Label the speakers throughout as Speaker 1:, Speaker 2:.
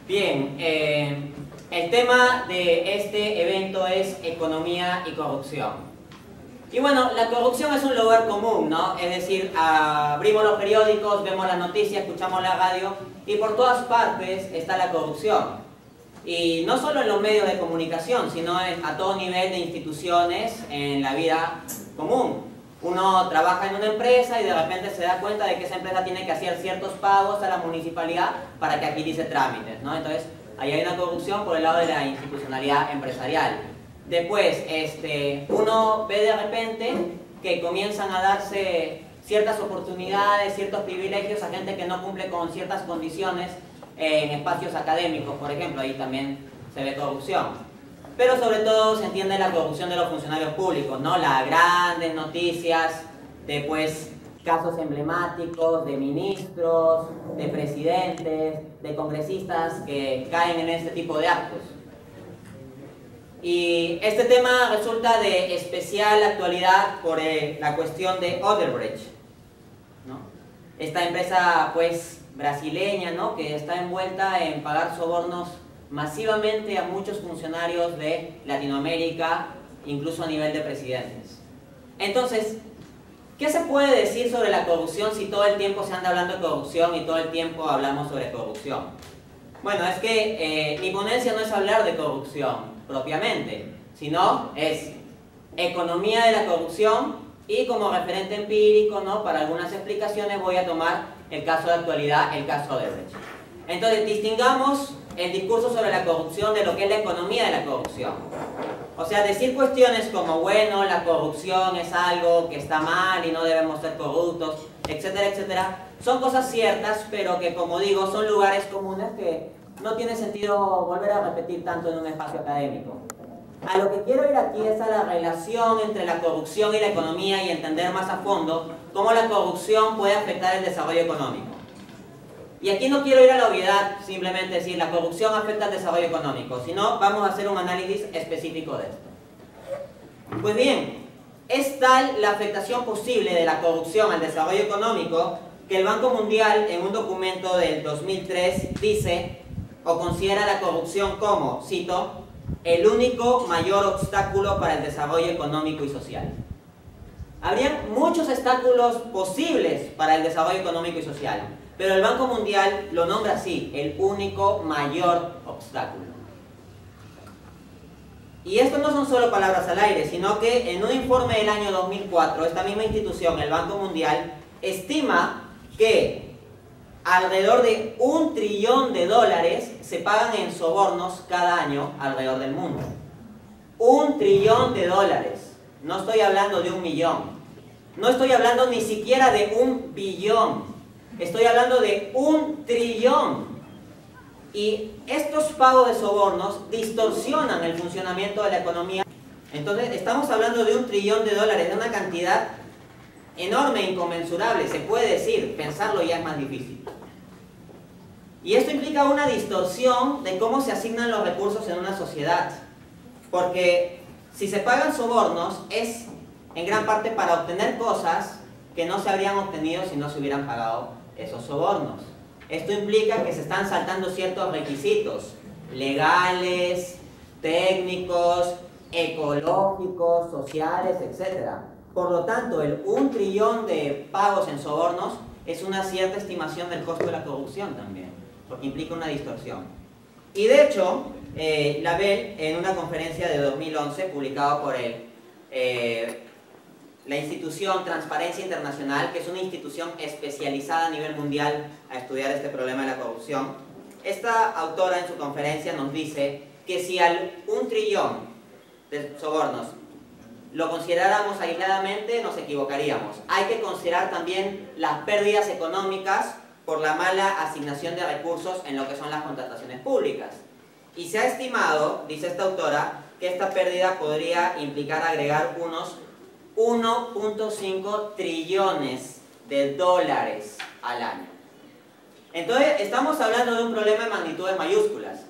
Speaker 1: Bien, el tema de este evento es economía y corrupción. Y bueno, la corrupción es un lugar común, ¿no? Es decir, abrimos los periódicos, vemos las noticias, escuchamos la radio y por todas partes está la corrupción. Y no solo en los medios de comunicación, sino a todo nivel de instituciones en la vida común. Uno trabaja en una empresa y de repente se da cuenta de que esa empresa tiene que hacer ciertos pagos a la municipalidad para que agilice trámites, ¿no? Entonces, ahí hay una corrupción por el lado de la institucionalidad empresarial. Después, uno ve de repente que comienzan a darse ciertas oportunidades, ciertos privilegios a gente que no cumple con ciertas condiciones en espacios académicos, por ejemplo, ahí también se ve corrupción. Pero sobre todo se entiende la corrupción de los funcionarios públicos, ¿no? Las grandes noticias, después casos emblemáticos de ministros, de presidentes, de congresistas que caen en este tipo de actos. Y este tema resulta de especial actualidad por la cuestión de Odebrecht, ¿no? Esta empresa pues brasileña, ¿no? Que está envuelta en pagar sobornos masivamente a muchos funcionarios de Latinoamérica, incluso a nivel de presidentes. Entonces, ¿qué se puede decir sobre la corrupción si todo el tiempo se anda hablando de corrupción y todo el tiempo hablamos sobre corrupción? Bueno, es que mi ponencia no es hablar de corrupción propiamente, sino es economía de la corrupción y como referente empírico, ¿no? Para algunas explicaciones voy a tomar el caso de actualidad, el caso de Odebrecht. Entonces, distingamos el discurso sobre la corrupción de lo que es la economía de la corrupción. O sea, decir cuestiones como, bueno, la corrupción es algo que está mal y no debemos ser corruptos, etcétera, etcétera, son cosas ciertas, pero que, como digo, son lugares comunes que no tiene sentido volver a repetir tanto en un espacio académico. A lo que quiero ir aquí es a la relación entre la corrupción y la economía y entender más a fondo cómo la corrupción puede afectar el desarrollo económico. Y aquí no quiero ir a la obviedad, simplemente decir la corrupción afecta al desarrollo económico, sino vamos a hacer un análisis específico de esto. Pues bien, es tal la afectación posible de la corrupción al desarrollo económico que el Banco Mundial en un documento del 2003 dice o considera la corrupción como, cito, el único mayor obstáculo para el desarrollo económico y social. Habrían muchos obstáculos posibles para el desarrollo económico y social, pero el Banco Mundial lo nombra así, el único mayor obstáculo. Y esto no son solo palabras al aire, sino que en un informe del año 2004, esta misma institución, el Banco Mundial, estima que alrededor de $1 trillón se pagan en sobornos cada año alrededor del mundo. $1 trillón. No estoy hablando de 1 millón. No estoy hablando ni siquiera de 1 billón. Estoy hablando de 1 trillón. Y estos pagos de sobornos distorsionan el funcionamiento de la economía. Entonces, estamos hablando de $1 trillón, de una cantidad enorme e inconmensurable, se puede decir, pensarlo ya es más difícil. Y esto implica una distorsión de cómo se asignan los recursos en una sociedad. Porque si se pagan sobornos es en gran parte para obtener cosas que no se habrían obtenido si no se hubieran pagado esos sobornos. Esto implica que se están saltando ciertos requisitos legales, técnicos, ecológicos, sociales, etc. Por lo tanto, el 1 trillón de pagos en sobornos es una cierta estimación del costo de la corrupción también, porque implica una distorsión. Y de hecho, Labelle, en una conferencia de 2011 publicada por la institución Transparencia Internacional, que es una institución especializada a nivel mundial a estudiar este problema de la corrupción, esta autora en su conferencia nos dice que si al 1 trillón de sobornos lo consideráramos aisladamente, nos equivocaríamos. Hay que considerar también las pérdidas económicas por la mala asignación de recursos en lo que son las contrataciones públicas. Y se ha estimado, dice esta autora, que esta pérdida podría implicar agregar unos 1.5 trillones de dólares al año. Entonces, estamos hablando de un problema de magnitudes mayúsculas.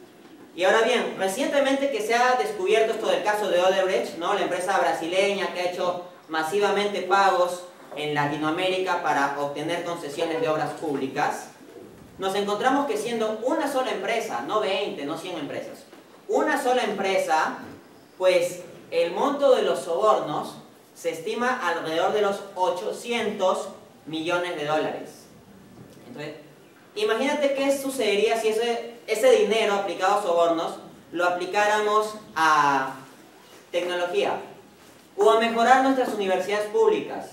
Speaker 1: Y ahora bien, recientemente que se ha descubierto esto del caso de Odebrecht, ¿no? La empresa brasileña que ha hecho masivamente pagos en Latinoamérica para obtener concesiones de obras públicas, nos encontramos que siendo una sola empresa, no 20, no 100 empresas, una sola empresa, pues el monto de los sobornos se estima alrededor de los 800 millones de dólares. Entonces, imagínate qué sucedería si ese dinero aplicado a sobornos lo aplicáramos a tecnología, o a mejorar nuestras universidades públicas,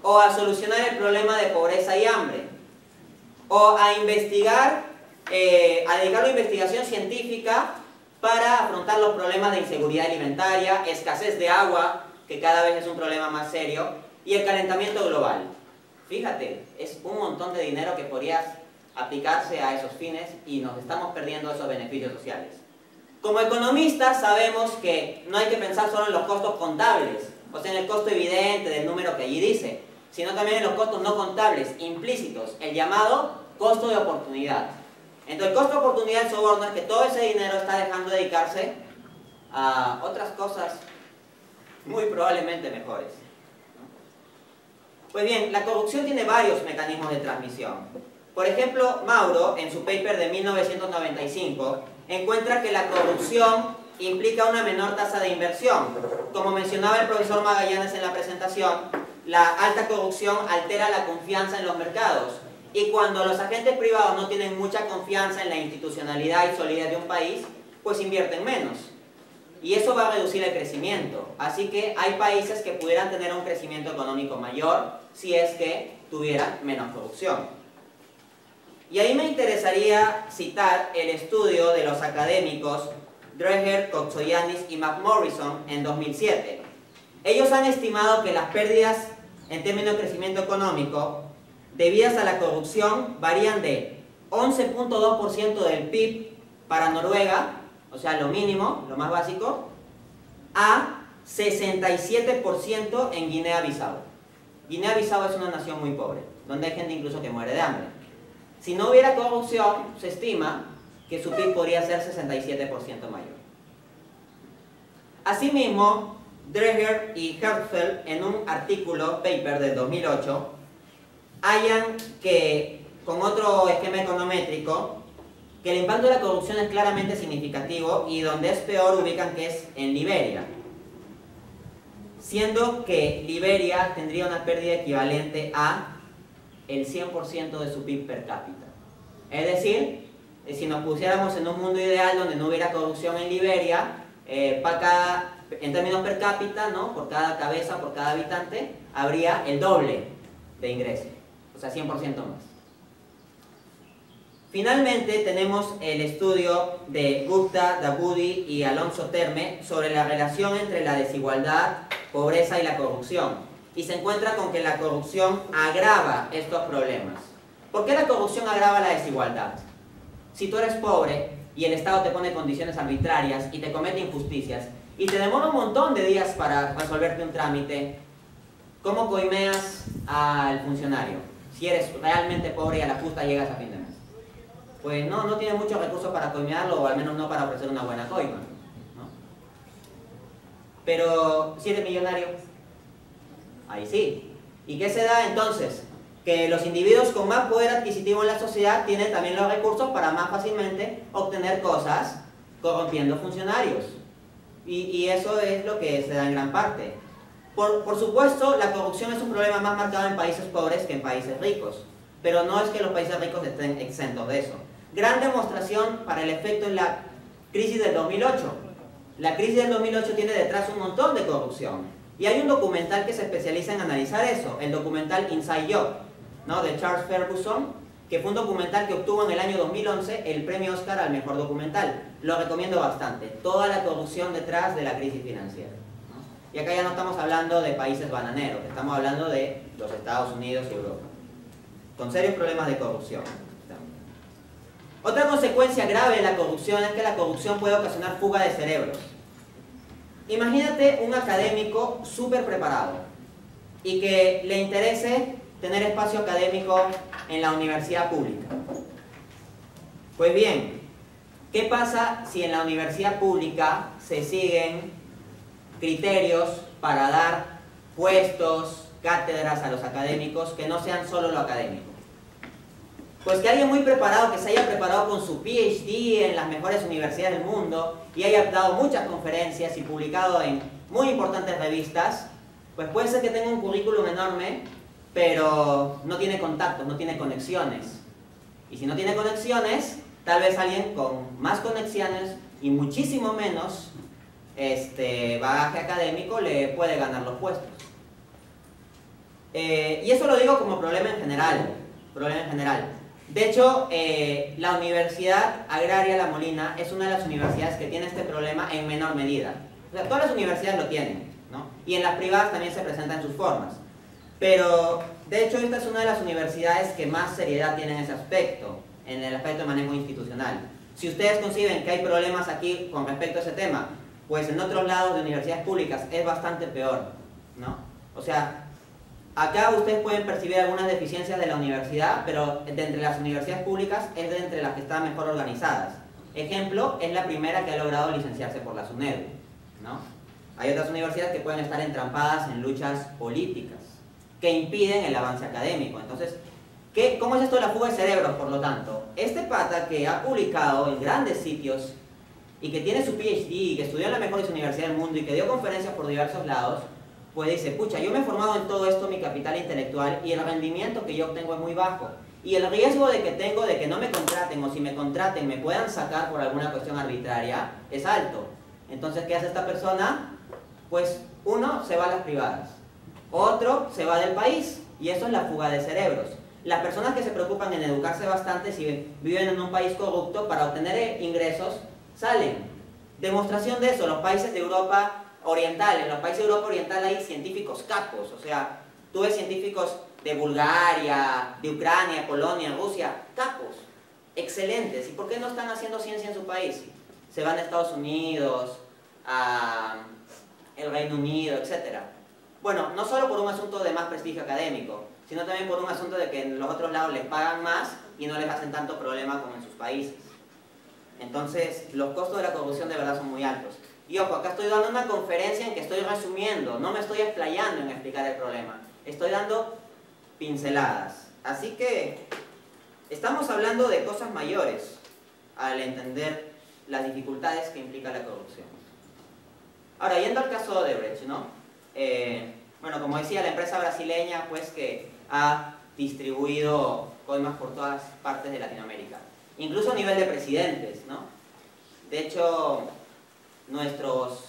Speaker 1: o a solucionar el problema de pobreza y hambre, o a investigar, a dedicarlo a investigación científica para afrontar los problemas de inseguridad alimentaria, escasez de agua, que cada vez es un problema más serio, y el calentamiento global. Fíjate, es un montón de dinero que podría aplicarse a esos fines y nos estamos perdiendo esos beneficios sociales. Como economistas sabemos que no hay que pensar solo en los costos contables, o sea, en el costo evidente del número que allí dice, sino también en los costos no contables, implícitos, el llamado costo de oportunidad. Entonces, el costo de oportunidad del soborno es que todo ese dinero está dejando de dedicarse a otras cosas muy probablemente mejores. Pues bien, la corrupción tiene varios mecanismos de transmisión. Por ejemplo, Mauro, en su paper de 1995, encuentra que la corrupción implica una menor tasa de inversión. Como mencionaba el profesor Magallanes en la presentación, la alta corrupción altera la confianza en los mercados. Y cuando los agentes privados no tienen mucha confianza en la institucionalidad y solidez de un país, pues invierten menos. Y eso va a reducir el crecimiento. Así que hay países que pudieran tener un crecimiento económico mayor si es que tuvieran menos corrupción. Y ahí me interesaría citar el estudio de los académicos Dreher, Kochtsogiannis y McMorrison en 2007. Ellos han estimado que las pérdidas en términos de crecimiento económico debidas a la corrupción varían de 11.2% del PIB para Noruega, o sea, lo mínimo, lo más básico, a 67% en Guinea-Bissau. Guinea-Bissau es una nación muy pobre, donde hay gente incluso que muere de hambre. Si no hubiera corrupción, se estima que su PIB podría ser 67% mayor. Asimismo, Dreher y Hertzfeld, en un artículo, paper del 2008, hallan que, con otro esquema econométrico, que el impacto de la corrupción es claramente significativo y donde es peor ubican que es en Liberia, siendo que Liberia tendría una pérdida equivalente a el 100% de su PIB per cápita. Es decir, si nos pusiéramos en un mundo ideal donde no hubiera corrupción en Liberia, en términos per cápita, ¿no?, por cada cabeza, por cada habitante, habría el doble de ingreso, o sea, 100% más. Finalmente tenemos el estudio de Gupta, Dawoodi y Alonso Terme sobre la relación entre la desigualdad, pobreza y la corrupción. Y se encuentra con que la corrupción agrava estos problemas. ¿Por qué la corrupción agrava la desigualdad? Si tú eres pobre y el Estado te pone condiciones arbitrarias y te comete injusticias y te demora un montón de días para resolverte un trámite, ¿cómo coimeas al funcionario? Si eres realmente pobre y a la justa llegas a fin de mes. Pues no tienes muchos recursos para coimearlo, o al menos no para ofrecer una buena coima, ¿no? Pero si eres millonario, ahí sí. ¿Y qué se da entonces? Que los individuos con más poder adquisitivo en la sociedad tienen también los recursos para más fácilmente obtener cosas corrompiendo funcionarios. Y eso es lo que se da en gran parte. Por supuesto, la corrupción es un problema más marcado en países pobres que en países ricos. Pero no es que los países ricos estén exentos de eso. Gran demostración para el efecto en la crisis del 2008. La crisis del 2008 tiene detrás un montón de corrupción. Y hay un documental que se especializa en analizar eso, el documental Inside Job, ¿no?, de Charles Ferguson, que fue un documental que obtuvo en el año 2011 el premio Oscar al mejor documental. Lo recomiendo bastante. Toda la corrupción detrás de la crisis financiera, ¿no? Y acá ya no estamos hablando de países bananeros, estamos hablando de los Estados Unidos y Europa, con serios problemas de corrupción. Otra consecuencia grave de la corrupción es que la corrupción puede ocasionar fuga de cerebros. Imagínate un académico súper preparado y que le interese tener espacio académico en la universidad pública. Pues bien, ¿qué pasa si en la universidad pública se siguen criterios para dar puestos, cátedras a los académicos que no sean solo lo académico? Pues que alguien muy preparado, que se haya preparado con su PhD en las mejores universidades del mundo y haya dado muchas conferencias y publicado en muy importantes revistas, pues puede ser que tenga un currículum enorme, pero no tiene contactos, no tiene conexiones. Y si no tiene conexiones, tal vez alguien con más conexiones y muchísimo menos bagaje académico le puede ganar los puestos. Y eso lo digo como problema en general. De hecho, la Universidad Agraria La Molina es una de las universidades que tiene este problema en menor medida. O sea, todas las universidades lo tienen, ¿no? Y en las privadas también se presentan sus formas. Pero, de hecho, esta es una de las universidades que más seriedad tiene en ese aspecto, en el aspecto de manejo institucional. Si ustedes conciben que hay problemas aquí con respecto a ese tema, pues en otros lados de universidades públicas es bastante peor, ¿no? O sea, acá ustedes pueden percibir algunas deficiencias de la universidad, pero de entre las universidades públicas es de entre las que están mejor organizadas. Ejemplo, es la primera que ha logrado licenciarse por la SUNEDU, ¿no? Hay otras universidades que pueden estar entrampadas en luchas políticas que impiden el avance académico. Entonces, ¿cómo es esto de la fuga de cerebros, por lo tanto? Este pata que ha publicado en grandes sitios y que tiene su PhD, y que estudió en las mejores universidades del mundo y que dio conferencias por diversos lados, pues dice, pucha, yo me he formado en todo esto, mi capital intelectual, y el rendimiento que yo obtengo es muy bajo. Y el riesgo de que tengo de que no me contraten, o si me contraten me puedan sacar por alguna cuestión arbitraria, es alto. Entonces, ¿qué hace esta persona? Pues uno, se va a las privadas. Otro, se va del país. Y eso es la fuga de cerebros. Las personas que se preocupan en educarse bastante, si viven en un país corrupto, para obtener ingresos, salen. Demostración de eso, los países de Europa Oriental. En los países de Europa Oriental hay científicos capos. O sea, tú ves científicos de Bulgaria, de Ucrania, Polonia, Rusia, capos, excelentes. ¿Y por qué no están haciendo ciencia en su país? Se van a Estados Unidos, a el Reino Unido, etc. Bueno, no solo por un asunto de más prestigio académico, sino también por un asunto de que en los otros lados les pagan más y no les hacen tanto problema como en sus países. Entonces, los costos de la corrupción de verdad son muy altos. Y ojo, acá estoy dando una conferencia en que estoy resumiendo, no me estoy explayando en explicar el problema. Estoy dando pinceladas. Así que estamos hablando de cosas mayores al entender las dificultades que implica la corrupción. Ahora, yendo al caso de Odebrecht, ¿no? Bueno, como decía, la empresa brasileña pues que ha distribuido coimas por todas partes de Latinoamérica, incluso a nivel de presidentes, ¿no? De hecho, nuestros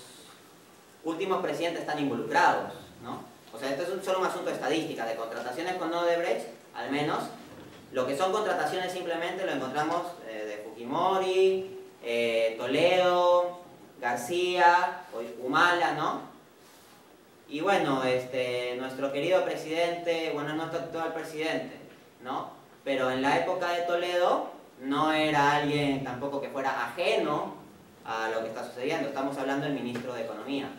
Speaker 1: últimos presidentes están involucrados, ¿no? O sea, esto es solo un asunto de estadística, de contrataciones con Odebrecht, al menos. Lo que son contrataciones simplemente lo encontramos de Fujimori, Toledo, García, Humala, ¿no? Y bueno, nuestro querido presidente, bueno, no está actual presidente, ¿no? Pero en la época de Toledo no era alguien tampoco que fuera ajeno a lo que está sucediendo. Estamos hablando del ministro de Economía.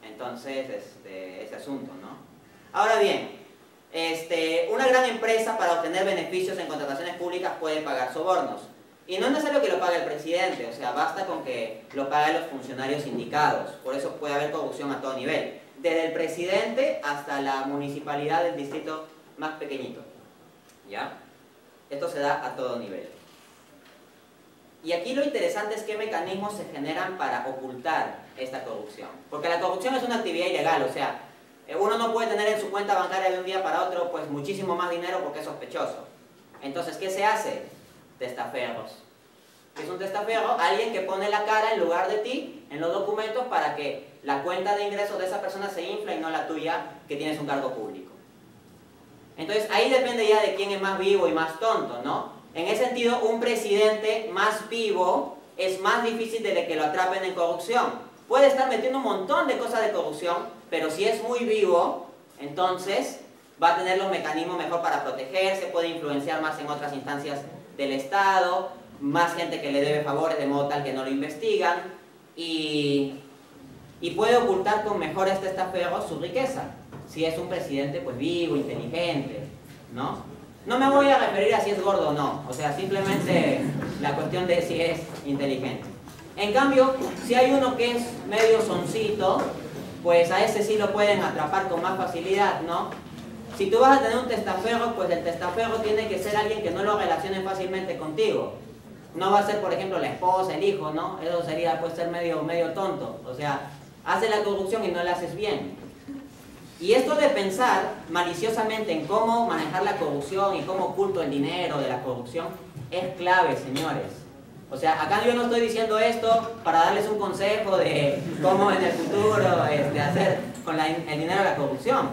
Speaker 1: Entonces, ese asunto, ¿no? Ahora bien, una gran empresa para obtener beneficios en contrataciones públicas puede pagar sobornos. Y no es necesario que lo pague el presidente, o sea, basta con que lo paguen los funcionarios indicados. Por eso puede haber corrupción a todo nivel. Desde el presidente hasta la municipalidad del distrito más pequeñito. ¿Ya? Esto se da a todo nivel. Y aquí lo interesante es qué mecanismos se generan para ocultar esta corrupción. Porque la corrupción es una actividad ilegal, o sea, uno no puede tener en su cuenta bancaria de un día para otro pues muchísimo más dinero porque es sospechoso. Entonces, ¿qué se hace? Testaferros. ¿Qué es un testaferro? Alguien que pone la cara en lugar de ti en los documentos para que la cuenta de ingresos de esa persona se infla y no la tuya, que tienes un cargo público. Entonces, ahí depende ya de quién es más vivo y más tonto, ¿no? En ese sentido, un presidente más vivo es más difícil de que lo atrapen en corrupción. Puede estar metiendo un montón de cosas de corrupción, pero si es muy vivo, entonces va a tener los mecanismos mejor para protegerse, puede influenciar más en otras instancias del Estado, más gente que le debe favores de modo tal que no lo investigan y puede ocultar con mejor testaferro su riqueza, si es un presidente pues vivo, inteligente, ¿no? No me voy a referir a si es gordo o no, o sea, simplemente la cuestión de si es inteligente. En cambio, si hay uno que es medio soncito, pues a ese sí lo pueden atrapar con más facilidad, ¿no? Si tú vas a tener un testaferro, pues el testaferro tiene que ser alguien que no lo relacione fácilmente contigo. No va a ser, por ejemplo, la esposa, el hijo, ¿no? Eso sería, pues, ser medio tonto. O sea, hace la corrupción y no la haces bien. Y esto de pensar maliciosamente en cómo manejar la corrupción y cómo oculto el dinero de la corrupción es clave, señores. O sea, acá yo no estoy diciendo esto para darles un consejo de cómo en el futuro hacer con el dinero de la corrupción,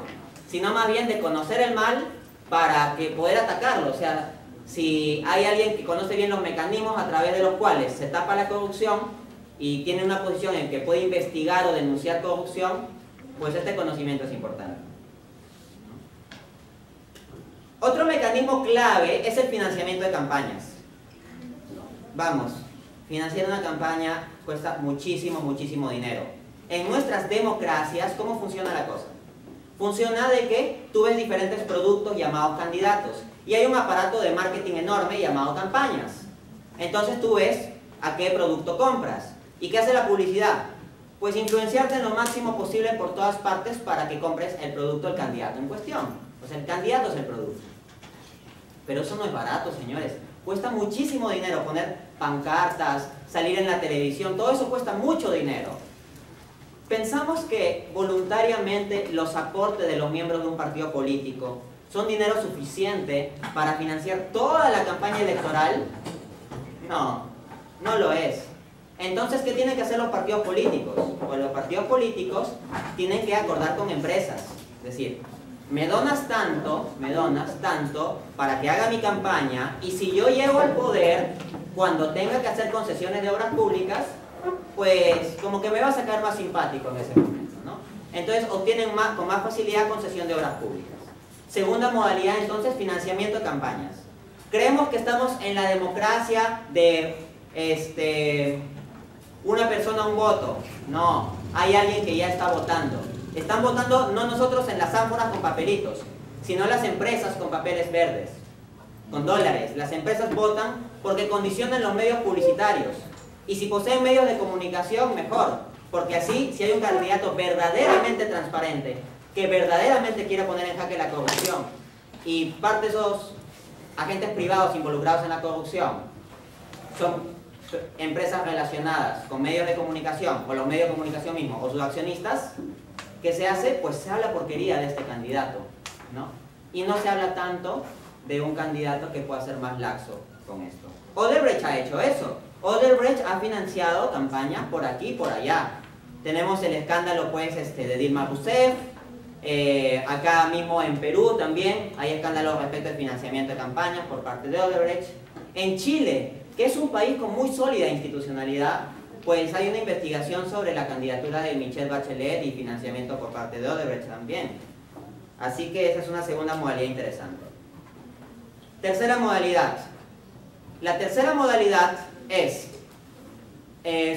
Speaker 1: sino más bien de conocer el mal para que poder atacarlo. O sea, si hay alguien que conoce bien los mecanismos a través de los cuales se tapa la corrupción y tiene una posición en que puede investigar o denunciar corrupción, pues este conocimiento es importante. Otro mecanismo clave es el financiamiento de campañas. Vamos, financiar una campaña cuesta muchísimo, muchísimo dinero. En nuestras democracias, ¿cómo funciona la cosa? Funciona de que tú ves diferentes productos llamados candidatos y hay un aparato de marketing enorme llamado campañas. Entonces tú ves a qué producto compras. ¿Y qué hace la publicidad? Pues influenciarte en lo máximo posible por todas partes para que compres el producto del candidato en cuestión. O sea, el candidato es el producto. Pero eso no es barato, señores. Cuesta muchísimo dinero poner pancartas, salir en la televisión, todo eso cuesta mucho dinero. Pensamos que voluntariamente los aportes de los miembros de un partido político son dinero suficiente para financiar toda la campaña electoral. No, no lo es. Entonces, ¿qué tienen que hacer los partidos políticos? Pues los partidos políticos tienen que acordar con empresas. Es decir, me donas tanto para que haga mi campaña, y si yo llego al poder, cuando tenga que hacer concesiones de obras públicas, pues como que me va a sacar más simpático en ese momento, ¿no? Entonces obtienen con más facilidad concesión de obras públicas. Segunda modalidad, entonces, financiamiento de campañas. Creemos que estamos en la democracia de una persona, un voto. No, hay alguien que ya está votando. Están votando no nosotros en las ánforas con papelitos, sino las empresas con papeles verdes, con dólares. Las empresas votan porque condicionan los medios publicitarios. Y si poseen medios de comunicación, mejor. Porque así, si hay un candidato verdaderamente transparente, que verdaderamente quiere poner en jaque la corrupción, y parte de esos agentes privados involucrados en la corrupción son empresas relacionadas con medios de comunicación, o los medios de comunicación mismos, o sus accionistas, ¿qué se hace? Pues se habla porquería de este candidato, ¿no? Y no se habla tanto de un candidato que pueda ser más laxo con esto. Odebrecht ha hecho eso. Odebrecht ha financiado campañas por aquí y por allá. Tenemos el escándalo, pues, de Dilma Rousseff. Acá mismo en Perú también hay escándalos respecto al financiamiento de campañas por parte de Odebrecht. En Chile, que es un país con muy sólida institucionalidad, pues hay una investigación sobre la candidatura de Michelle Bachelet y financiamiento por parte de Odebrecht también. Así que esa es una segunda modalidad interesante. Tercera modalidad. La tercera modalidad es,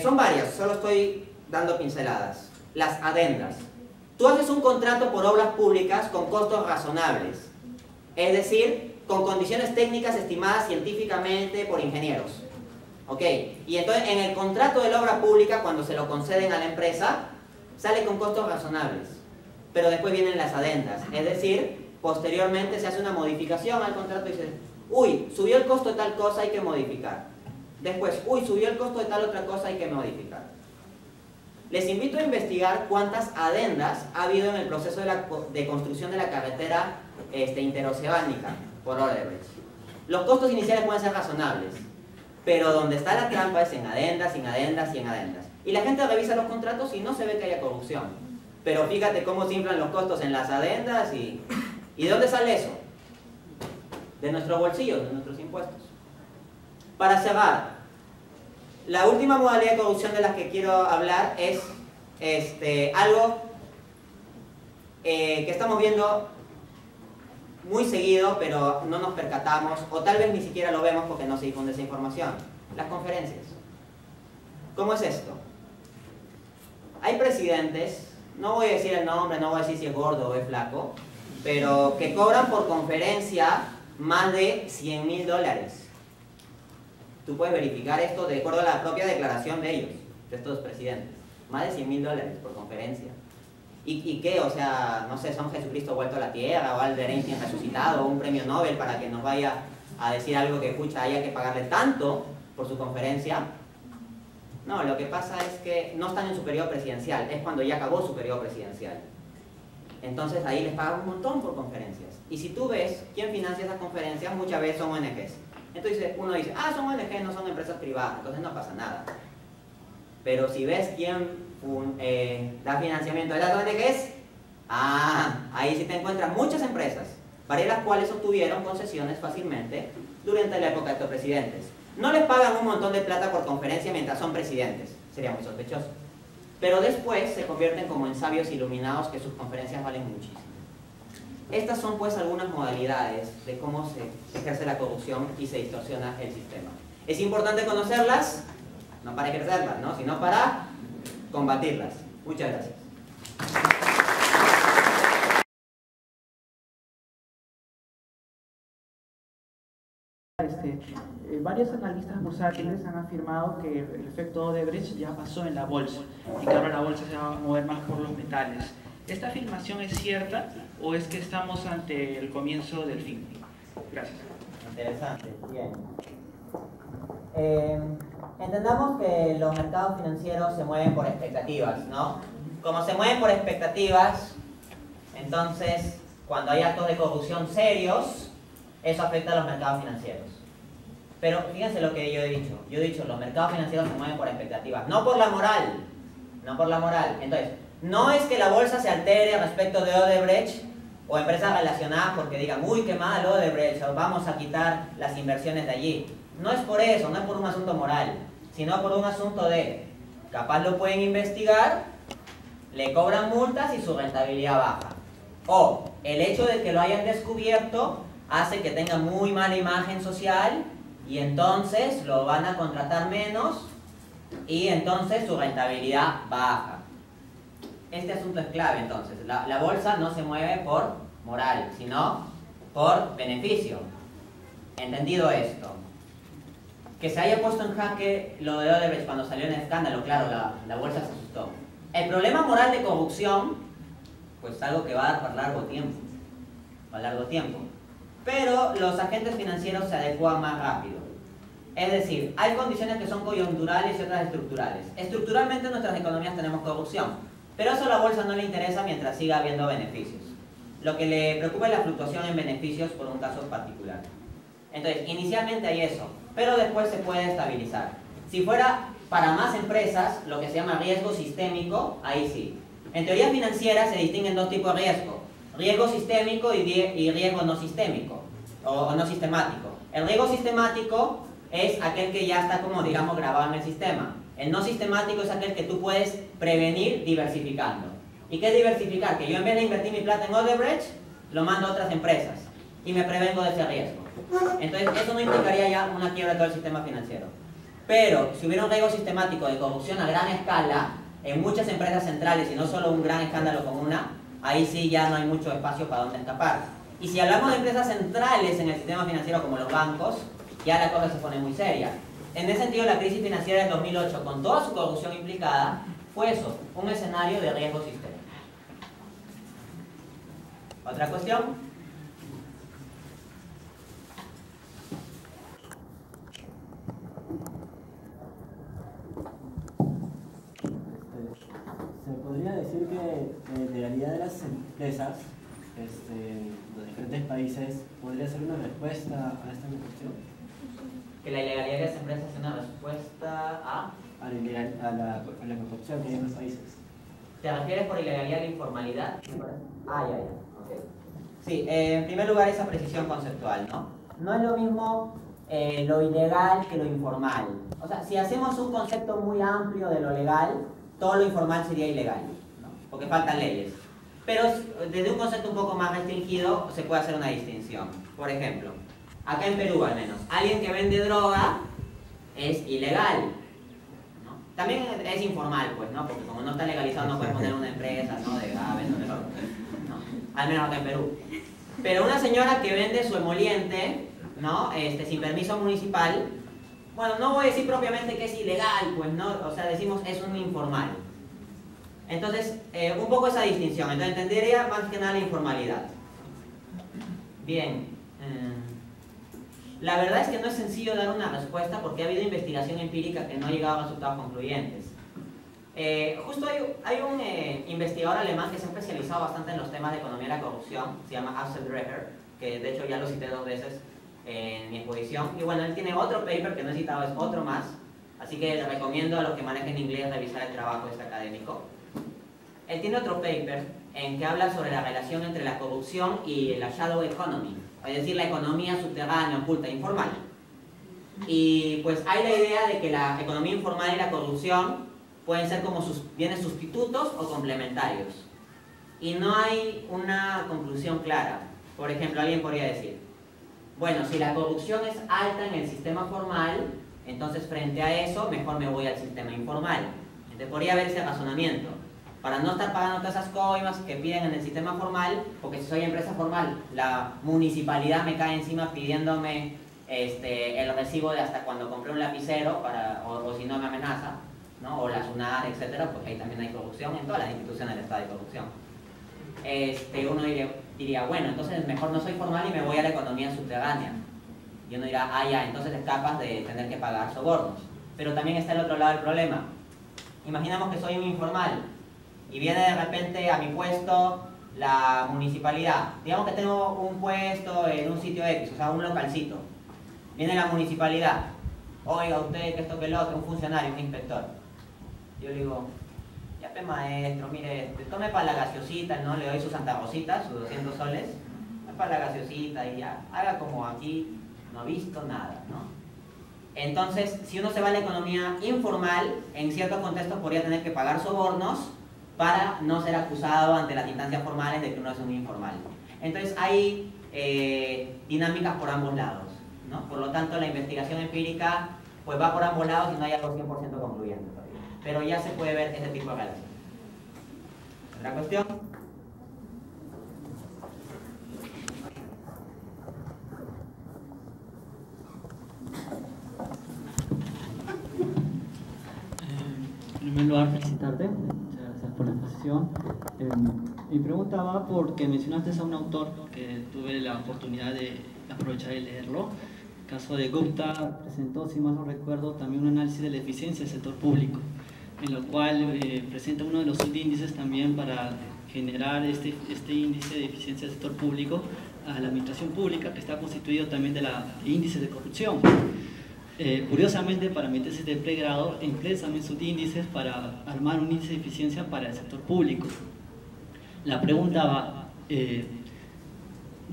Speaker 1: son varias, solo estoy dando pinceladas. Las adendas. Tú haces un contrato por obras públicas con costos razonables, es decir, con condiciones técnicas estimadas científicamente por ingenieros. ¿Ok? Y entonces en el contrato de la obra pública, cuando se lo conceden a la empresa, sale con costos razonables. Pero después vienen las adendas, es decir, posteriormente se hace una modificación al contrato y dice, uy, subió el costo de tal cosa, hay que modificar. Después, uy, subió el costo de tal otra cosa, hay que modificar. Les invito a investigar cuántas adendas ha habido en el proceso de construcción de la carretera interoceánica por Odebrecht. Los costos iniciales pueden ser razonables, pero donde está la trampa es en adendas, en adendas y en adendas. Y la gente revisa los contratos y no se ve que haya corrupción. Pero fíjate cómo se inflan los costos en las adendas y ¿de dónde sale eso? De nuestros bolsillos, de nuestros impuestos. Para cerrar, la última modalidad de corrupción de las que quiero hablar es algo que estamos viendo muy seguido, pero no nos percatamos, o tal vez ni siquiera lo vemos porque no se difunde esa información. Las conferencias. ¿Cómo es esto? Hay presidentes, no voy a decir el nombre, no voy a decir si es gordo o es flaco, pero que cobran por conferencia más de $100.000. Tú puedes verificar esto de acuerdo a la propia declaración de ellos, de estos presidentes. Más de $100.000 por conferencia. ¿Y qué? O sea, no sé, son Jesucristo vuelto a la tierra, o Albert Einstein resucitado, o un premio Nobel para que nos vaya a decir algo que, pucha, haya que pagarle tanto por su conferencia. No, lo que pasa es que no están en su periodo presidencial, es cuando ya acabó su periodo presidencial. Entonces ahí les pagan un montón por conferencias. Y si tú ves quién financia esas conferencias, muchas veces son ONGs. Entonces uno dice, ah, son ONGs, no son empresas privadas, entonces no pasa nada. Pero si ves quién da financiamiento de las ONGs, ahí sí te encuentras muchas empresas, varias de las cuales obtuvieron concesiones fácilmente durante la época de estos presidentes. No les pagan un montón de plata por conferencia mientras son presidentes, sería muy sospechoso. Pero después se convierten como en sabios iluminados que sus conferencias valen muchísimo. Estas son pues algunas modalidades de cómo se ejerce la corrupción y se distorsiona el sistema. Es importante conocerlas, no para ejercerlas, ¿no? Sino para combatirlas. Muchas gracias.
Speaker 2: Varios analistas bursátiles han afirmado que el efecto Odebrecht ya pasó en la bolsa y que ahora la bolsa se va a mover más por los metales. ¿Esta afirmación es cierta o es que estamos ante el comienzo del fin? Gracias.
Speaker 1: Interesante, bien. Entendamos que los mercados financieros se mueven por expectativas, ¿no? Como se mueven por expectativas, entonces cuando hay actos de corrupción serios, eso afecta a los mercados financieros. Pero fíjense lo que yo he dicho. Yo he dicho, los mercados financieros se mueven por expectativas, no por la moral. No por la moral. Entonces, no es que la bolsa se altere respecto de Odebrecht o empresas relacionadas porque digan, uy, qué mal Odebrecht, vamos a quitar las inversiones de allí. No es por eso, no es por un asunto moral, sino por un asunto de, capaz lo pueden investigar, le cobran multas y su rentabilidad baja. O el hecho de que lo hayan descubierto hace que tenga muy mala imagen social y entonces lo van a contratar menos y entonces su rentabilidad baja. Este asunto es clave entonces. La bolsa no se mueve por moral, sino por beneficio. Entendido esto. Que se haya puesto en jaque lo de Odebrecht cuando salió en el escándalo, claro, la bolsa se asustó. El problema moral de corrupción, pues es algo que va a dar por largo tiempo. Por largo tiempo. Pero los agentes financieros se adecúan más rápido. Es decir, hay condiciones que son coyunturales y otras estructurales. Estructuralmente en nuestras economías tenemos corrupción, pero eso a la bolsa no le interesa mientras siga habiendo beneficios. Lo que le preocupa es la fluctuación en beneficios por un caso particular. Entonces, inicialmente hay eso, pero después se puede estabilizar. Si fuera para más empresas, lo que se llama riesgo sistémico, ahí sí. En teoría financiera se distinguen dos tipos de riesgo. Riesgo sistémico y riesgo no sistémico, o no sistemático. El riesgo sistemático es aquel que ya está como, digamos, grabado en el sistema. El no sistemático es aquel que tú puedes prevenir diversificando. ¿Y qué es diversificar? Que yo en vez de invertir mi plata en Odebrecht, lo mando a otras empresas y me prevengo de ese riesgo. Entonces, eso no implicaría ya una quiebra de todo el sistema financiero. Pero, si hubiera un riesgo sistemático de corrupción a gran escala, en muchas empresas centrales y no solo un gran escándalo como una, ahí sí ya no hay mucho espacio para donde escapar. Y si hablamos de empresas centrales en el sistema financiero como los bancos, ya la cosa se pone muy seria. En ese sentido, la crisis financiera del 2008, con toda su corrupción implicada, fue eso, un escenario de riesgo sistémico. ¿Otra cuestión?
Speaker 3: ¿Se podría decir que la legalidad de las empresas de los diferentes países podría ser una respuesta a esta cuestión?
Speaker 1: Que la ilegalidad de las empresas es una respuesta a
Speaker 3: la corrupción que hay en los países.
Speaker 1: ¿Te refieres por ilegalidad a la informalidad? Ya. Okay. Sí, en primer lugar esa precisión conceptual, ¿no? No es lo mismo lo ilegal que lo informal. O sea, si hacemos un concepto muy amplio de lo legal, todo lo informal sería ilegal, ¿no? Porque faltan leyes. Pero desde un concepto un poco más restringido se puede hacer una distinción. Por ejemplo, acá en Perú al menos, alguien que vende droga es ilegal, ¿no? También es informal, pues, ¿no? Porque como no está legalizado no puede poner una empresa, ¿no? De vender droga, ¿no? Al menos acá en Perú. Pero una señora que vende su emoliente, ¿no? Sin permiso municipal, bueno, no voy a decir propiamente que es ilegal, pues, ¿no? O sea, decimos es un informal. Entonces, un poco esa distinción. Entonces, entendería más que nada la informalidad. Bien. La verdad es que no es sencillo dar una respuesta porque ha habido investigación empírica que no ha llegado a resultados concluyentes. Justo hay un investigador alemán que se ha especializado bastante en los temas de economía de la corrupción, se llama Axel Dreher, que de hecho ya lo cité 2 veces en mi exposición. Y bueno, él tiene otro paper que no he citado, es otro más, así que les recomiendo a los que manejen inglés revisar el trabajo este académico. Él tiene otro paper en que habla sobre la relación entre la corrupción y la shadow economy, es decir, la economía subterránea, oculta, informal. Y pues hay la idea de que la economía informal y la corrupción pueden ser como bienes sustitutos o complementarios. Y no hay una conclusión clara. Por ejemplo, alguien podría decir, bueno, si la corrupción es alta en el sistema formal, entonces frente a eso, mejor me voy al sistema informal. Entonces podría haber ese razonamiento. Para no estar pagando todas esas coimas que piden en el sistema formal, porque si soy empresa formal, la municipalidad me cae encima pidiéndome el recibo de hasta cuando compré un lapicero, o si no me amenaza, ¿no? O la SUNAT, etcétera, porque ahí también hay corrupción, en todas las instituciones del Estado hay corrupción. Uno diría, bueno, entonces mejor no soy formal y me voy a la economía subterránea. Y uno dirá, ah, ya, entonces escapas de tener que pagar sobornos. Pero también está el otro lado del problema. Imaginamos que soy un informal y viene de repente a mi puesto la municipalidad. Digamos que tengo un puesto en un sitio X, o sea, un localcito. Viene la municipalidad. Oiga, usted, que esto, que el otro, un funcionario, un inspector. Yo le digo, ya pe maestro, mire, tome para la gaseosita, ¿no? Le doy su Santa Rosita, sus 200 soles. Para la gaseosita y ya. Haga como aquí, no ha visto nada, ¿no? Entonces, si uno se va a la economía informal, en ciertos contextos podría tener que pagar sobornos para no ser acusado ante las instancias formales de que uno es un informal. Entonces hay dinámicas por ambos lados, ¿no? Por lo tanto, la investigación empírica pues va por ambos lados y no hay algo 100% concluyente todavía. Pero ya se puede ver este tipo de relación. ¿Otra cuestión?
Speaker 4: En primer lugar, felicitarte. Muchas gracias por la exposición. Mi pregunta va porque mencionaste a un autor que tuve la oportunidad de aprovechar y leerlo. El caso de Gupta presentó, si mal no recuerdo, también un análisis de la eficiencia del sector público, en lo cual presenta uno de los subíndices también para generar este índice de eficiencia del sector público a la administración pública, que está constituido también de índices de corrupción. Curiosamente, para mi tesis de pregrado, empleé también subíndices para armar un índice de eficiencia para el sector público. La pregunta va,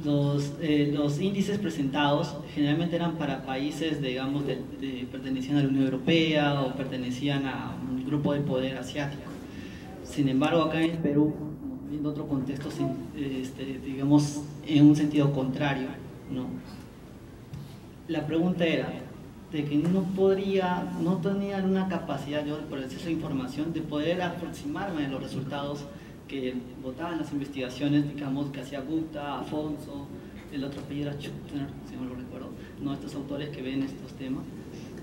Speaker 4: los índices presentados generalmente eran para países, digamos, pertenecían a la Unión Europea o pertenecían a un grupo de poder asiático. Sin embargo, acá en Perú, viendo otro contexto, digamos, en un sentido contrario, ¿no? La pregunta era de que no tenía una capacidad, yo por el exceso de información, de poder aproximarme a los resultados que votaban las investigaciones, digamos, que hacía Gupta, Afonso, el otro apellido era Schuster, si no lo recuerdo, no, estos autores que ven estos temas.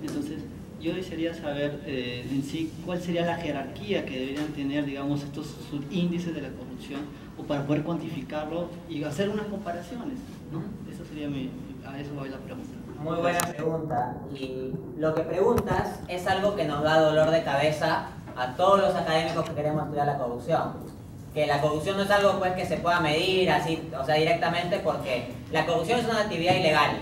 Speaker 4: Entonces, yo desearía saber en sí cuál sería la jerarquía que deberían tener, digamos, estos subíndices de la corrupción, o para poder cuantificarlo y hacer unas comparaciones, ¿no? Eso sería a eso va la pregunta.
Speaker 1: Muy buena pregunta, y lo que preguntas es algo que nos da dolor de cabeza a todos los académicos que queremos estudiar la corrupción. Que la corrupción no es algo pues que se pueda medir así, o sea, directamente, porque la corrupción es una actividad ilegal.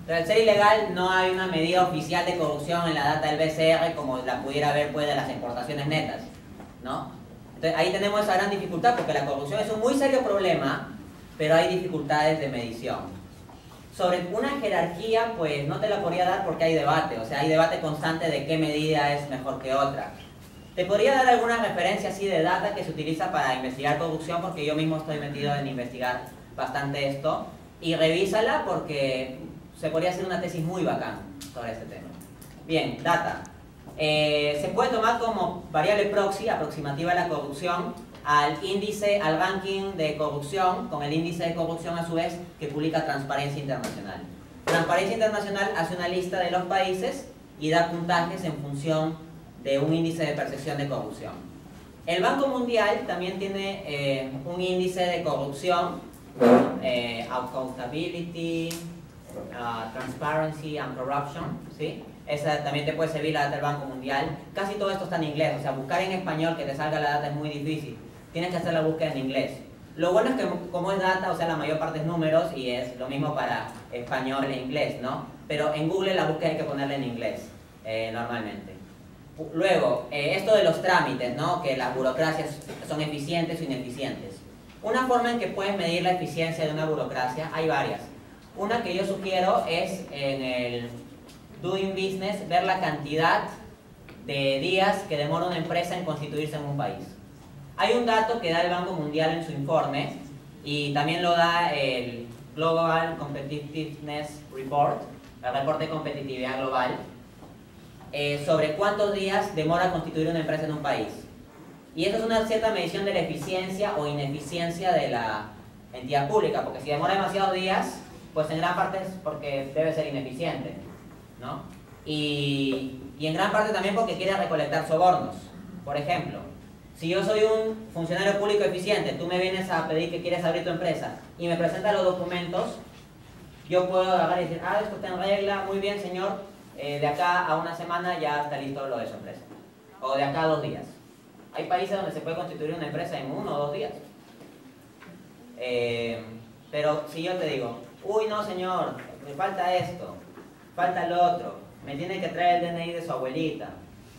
Speaker 1: Pero al ser ilegal no hay una medida oficial de corrupción en la data del BCR como la pudiera haber pues de las exportaciones netas, ¿no? Entonces ahí tenemos esa gran dificultad, porque la corrupción es un muy serio problema, pero hay dificultades de medición. Sobre una jerarquía, pues no te la podría dar porque hay debate, o sea, hay debate constante de qué medida es mejor que otra. Te podría dar alguna referencia así de data que se utiliza para investigar corrupción, porque yo mismo estoy metido en investigar bastante esto, y revísala porque se podría hacer una tesis muy bacán sobre este tema. Bien, data. Se puede tomar como variable proxy, aproximativa a la corrupción, al ranking de corrupción, con el índice de corrupción a su vez que publica Transparencia Internacional. Transparencia Internacional hace una lista de los países y da puntajes en función de un índice de percepción de corrupción. El Banco Mundial también tiene un índice de corrupción, accountability, transparency and corruption, ¿sí? Esa también te puede servir la data del Banco Mundial. Casi todo esto está en inglés, o sea, buscar en español que te salga la data es muy difícil. Tienes que hacer la búsqueda en inglés. Lo bueno es que como es data, o sea, la mayor parte es números y es lo mismo para español e inglés, ¿no? Pero en Google la búsqueda hay que ponerla en inglés, normalmente. Luego, esto de los trámites, ¿no? Que las burocracias son eficientes o ineficientes. Una forma en que puedes medir la eficiencia de una burocracia, hay varias. Una que yo sugiero es en el Doing Business, ver la cantidad de días que demora una empresa en constituirse en un país. Hay un dato que da el Banco Mundial en su informe y también lo da el Global Competitiveness Report, el reporte de competitividad global, sobre cuántos días demora constituir una empresa en un país. Y eso es una cierta medición de la eficiencia o ineficiencia de la entidad pública, porque si demora demasiados días, pues en gran parte es porque debe ser ineficiente, ¿no? Y en gran parte también porque quiere recolectar sobornos. Por ejemplo, si yo soy un funcionario público eficiente, tú me vienes a pedir que quieres abrir tu empresa y me presentas los documentos, yo puedo agarrar y decir, esto está en regla, muy bien señor, de acá a una semana ya está listo lo de su empresa. O de acá a 2 días. Hay países donde se puede constituir una empresa en 1 o 2 días. Pero si yo te digo, uy no señor, me falta esto, falta lo otro, me tiene que traer el DNI de su abuelita,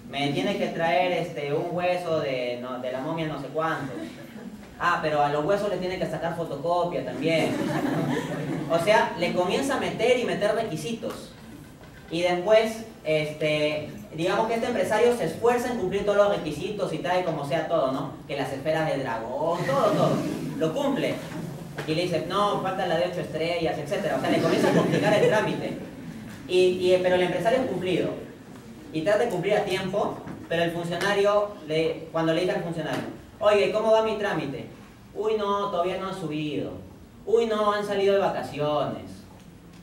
Speaker 1: me tiene que traer un hueso de la momia no sé cuánto. Pero a los huesos le tiene que sacar fotocopia también. O sea, le comienza a meter requisitos. Y después, digamos que este empresario se esfuerza en cumplir todos los requisitos y trae como sea todo, ¿no? Que las esferas del dragón, todo, lo cumple. Y le dice, no, falta la de 8 estrellas, etc. O sea, le comienza a complicar el trámite. Pero el empresario es cumplido. Y trata de cumplir a tiempo, pero el funcionario, cuando le dice al funcionario, oye, ¿cómo va mi trámite? Uy, no, todavía no han subido. Uy, no, han salido de vacaciones.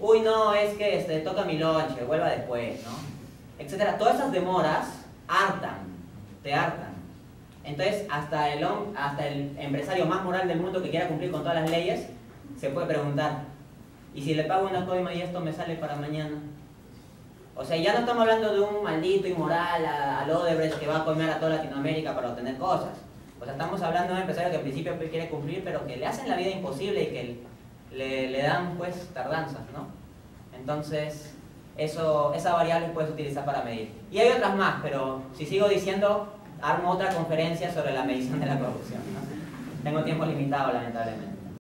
Speaker 1: Uy, no, es que toca mi lonche, vuelva después, ¿no? Etcétera. Todas esas demoras te hartan. Entonces, hasta el empresario más moral del mundo que quiera cumplir con todas las leyes, se puede preguntar, ¿y si le pago una coima y esto me sale para mañana? O sea, ya no estamos hablando de un maldito inmoral al Odebrecht que va a coimar a toda Latinoamérica para obtener cosas. O sea, estamos hablando de un empresario que al principio quiere cumplir, pero que le hacen la vida imposible y que le dan, pues, tardanzas, ¿no? Entonces, esa variable puedes utilizar para medir. Y hay otras más, pero si sigo diciendo, armo otra conferencia sobre la medición de la corrupción, ¿no? Tengo tiempo limitado, lamentablemente.